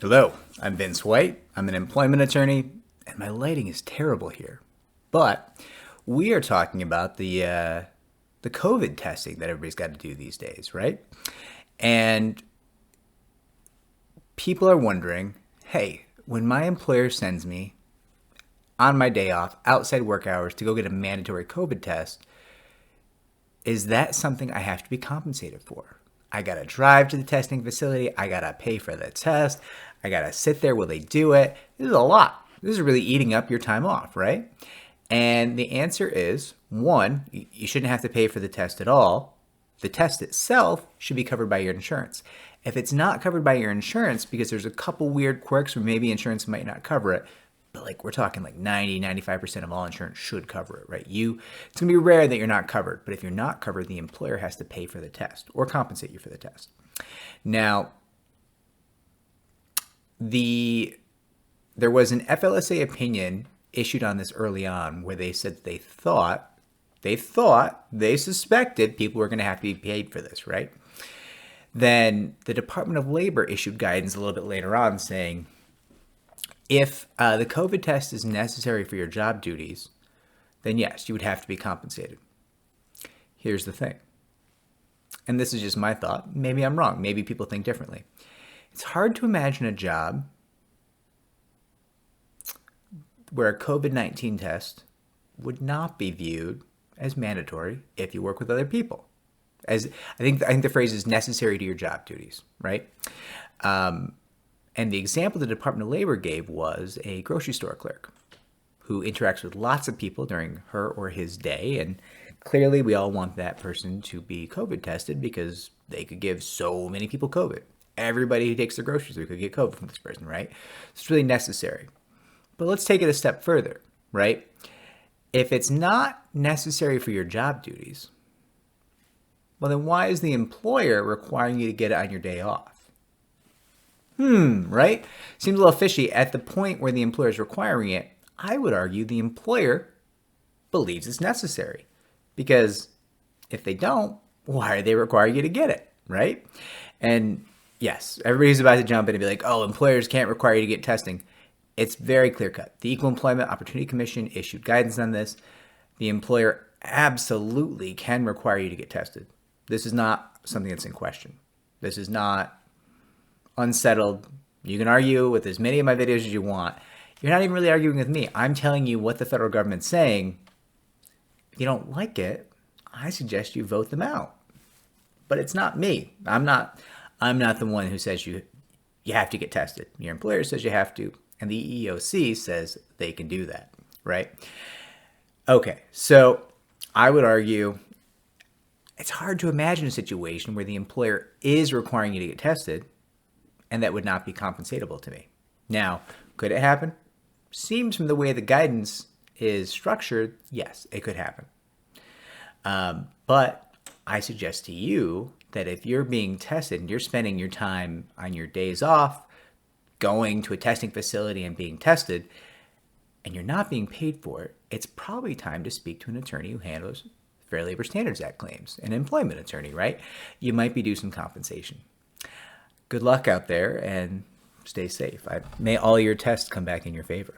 Hello, I'm Vince White. I'm an employment attorney, and my lighting is terrible here. But we are talking about the COVID testing that everybody's got to do these days, right? And people are wondering, hey, when my employer sends me on my day off, outside work hours, to go get a mandatory COVID test, is that something I have to be compensated for? I gotta drive to the testing facility. I gotta pay for the test. I gotta sit there while they do it. This is a lot. This is really eating up your time off, right? And the answer is one, you shouldn't have to pay for the test at all. The test itself should be covered by your insurance. If it's not covered by your insurance, because there's a couple weird quirks where maybe insurance might not cover it, but like we're talking like 95% of all insurance should cover it, right? It's gonna be rare that you're not covered, but if you're not covered, the employer has to pay for the test or compensate you for the test. Now, there was an FLSA opinion issued on this early on where they said they suspected people were going to have to be paid for this, right? Then the Department of Labor issued guidance a little bit later on saying, if the COVID test is necessary for your job duties, then yes, you would have to be compensated. Here's the thing, and this is just my thought. Maybe I'm wrong. Maybe people think differently. It's hard to imagine a job where a COVID-19 test would not be viewed as mandatory if you work with other people. As I think the phrase is necessary to your job duties, right? And the example the Department of Labor gave was a grocery store clerk who interacts with lots of people during her or his day. And clearly we all want that person to be COVID tested because they could give so many people COVID. Everybody who takes their groceries could get COVID from this person, right? It's really necessary. But let's take it a step further, right? If it's not necessary for your job duties, well, then why is the employer requiring you to get it on your day off? Right? Seems a little fishy. At the point where the employer is requiring it, I would argue the employer believes it's necessary. Because if they don't, why are they requiring you to get it, right? And yes, everybody's about to jump in and be like, oh, employers can't require you to get testing. It's very clear cut. The Equal Employment Opportunity Commission issued guidance on this. The employer absolutely can require you to get tested. This is not something that's in question. This is not unsettled. You can argue with as many of my videos as you want. You're not even really arguing with me. I'm telling you what the federal government's saying. If you don't like it, I suggest you vote them out. But it's not me. I'm not the one who says you have to get tested. Your employer says you have to, and the EEOC says they can do that, right? Okay, so I would argue it's hard to imagine a situation where the employer is requiring you to get tested and that would not be compensatable to me. Now, could it happen? Seems from the way the guidance is structured, yes, it could happen. But I suggest to you that if you're being tested and you're spending your time on your days off going to a testing facility and being tested, and you're not being paid for it, it's probably time to speak to an attorney who handles Fair Labor Standards Act claims, an employment attorney, right? You might be due some compensation. Good luck out there and stay safe. May all your tests come back in your favor.